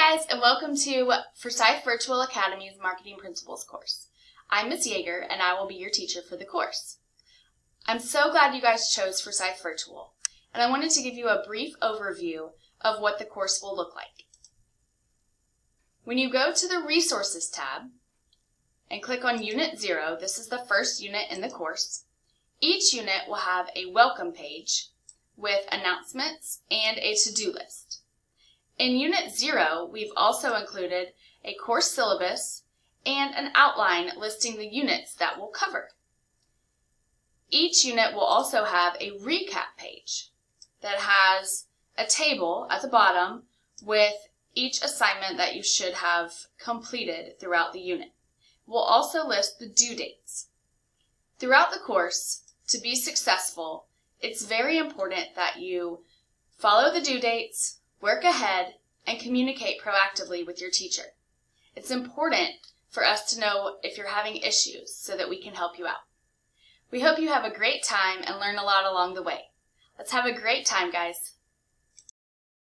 guys, and welcome to Forsyth Virtual Academy's Marketing Principles course. I'm Ms. Yeager, and I will be your teacher for the course. I'm so glad you guys chose Forsyth Virtual, and I wanted to give you a brief overview of what the course will look like. When you go to the Resources tab and click on Unit 0, this is the first unit in the course. Each unit will have a welcome page with announcements and a to-do list. In Unit 0, we've also included a course syllabus and an outline listing the units that we'll cover. Each unit will also have a recap page that has a table at the bottom with each assignment that you should have completed throughout the unit. We'll also list the due dates. Throughout the course, to be successful, it's very important that you follow the due dates, work ahead, and communicate proactively with your teacher. It's important for us to know if you're having issues so that we can help you out. We hope you have a great time and learn a lot along the way. Let's have a great time, guys.